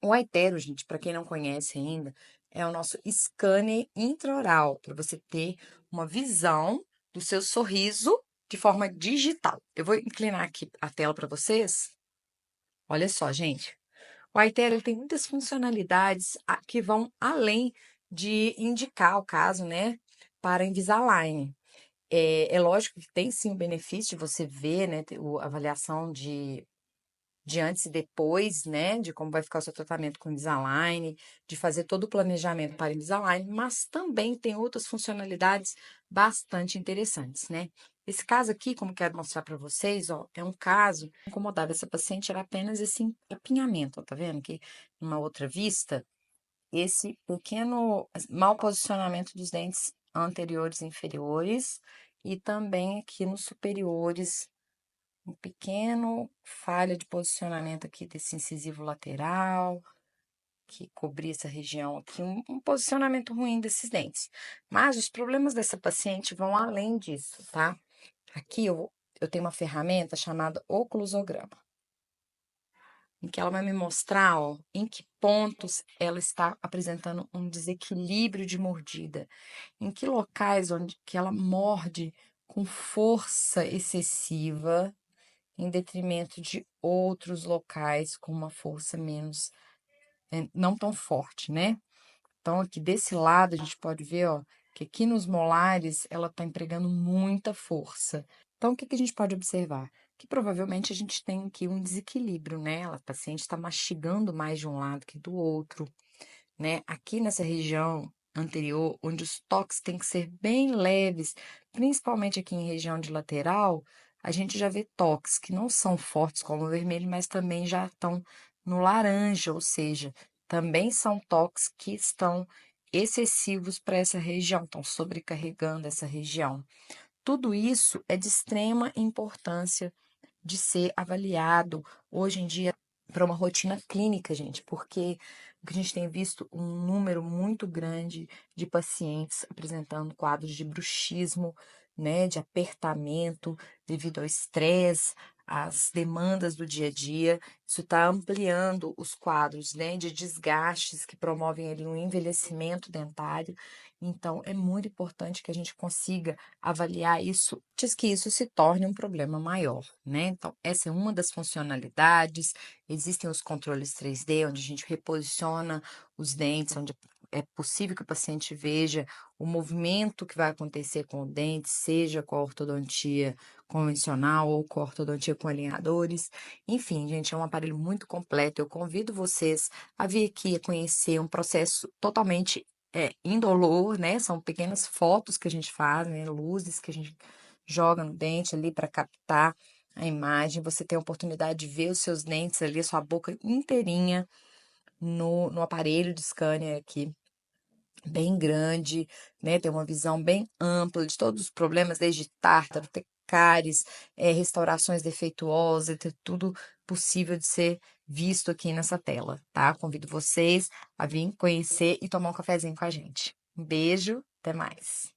O iTero, gente, para quem não conhece ainda, é o nosso scanner intraoral, para você ter uma visão do seu sorriso de forma digital. Eu vou inclinar aqui a tela para vocês. Olha só, gente. O iTero ele tem muitas funcionalidades que vão além de indicar o caso, né, para Invisalign. É lógico que tem sim o benefício de você ver, né, a avaliação de antes e depois, né, de como vai ficar o seu tratamento com Invisalign, de fazer todo o planejamento para Invisalign, mas também tem outras funcionalidades bastante interessantes, né? Esse caso aqui, como quero mostrar para vocês, ó, é um caso que incomodava essa paciente, era apenas esse apinhamento, ó, tá vendo? Que numa outra vista, esse pequeno mau posicionamento dos dentes anteriores e inferiores, e também aqui nos superiores um pequeno falha de posicionamento aqui desse incisivo lateral, que cobria essa região aqui, um posicionamento ruim desses dentes. Mas os problemas dessa paciente vão além disso, tá? Aqui eu tenho uma ferramenta chamada oclusograma, em que ela vai me mostrar, ó, em que pontos ela está apresentando um desequilíbrio de mordida, em que locais onde que ela morde com força excessiva em detrimento de outros locais com uma força menos, não tão forte, né? Então, aqui desse lado, a gente pode ver, ó, que aqui nos molares ela está empregando muita força. Então, o que que a gente pode observar? Que provavelmente a gente tem aqui um desequilíbrio, né? A paciente está mastigando mais de um lado que do outro, né? Aqui nessa região anterior, onde os toques têm que ser bem leves, principalmente aqui em região de lateral, a gente já vê toques que não são fortes como o vermelho, mas também já estão no laranja, ou seja, também são toques que estão excessivos para essa região, estão sobrecarregando essa região. Tudo isso é de extrema importância de ser avaliado hoje em dia para uma rotina clínica, gente, porque o que a gente tem visto um número muito grande de pacientes apresentando quadros de bruxismo, né, de apertamento devido ao estresse, às demandas do dia a dia. Isso está ampliando os quadros, né, de desgastes que promovem ali um envelhecimento dentário. Então, é muito importante que a gente consiga avaliar isso antes que isso se torne um problema maior, né? Então, essa é uma das funcionalidades. Existem os controles 3D, onde a gente reposiciona os dentes, onde é possível que o paciente veja o movimento que vai acontecer com o dente, seja com a ortodontia convencional ou com a ortodontia com alinhadores. Enfim, gente, é um aparelho muito completo. Eu convido vocês a vir aqui a conhecer um processo totalmente indolor, né? São pequenas fotos que a gente faz, né? Luzes que a gente joga no dente ali para captar a imagem. Você tem a oportunidade de ver os seus dentes ali, a sua boca inteirinha no aparelho de scanner aqui, bem grande, né? Tem uma visão bem ampla de todos os problemas, desde tártaro, ter cáries, restaurações defeituosas, ter tudo possível de ser visto aqui nessa tela, tá? Convido vocês a vir conhecer e tomar um cafezinho com a gente. Um beijo, até mais.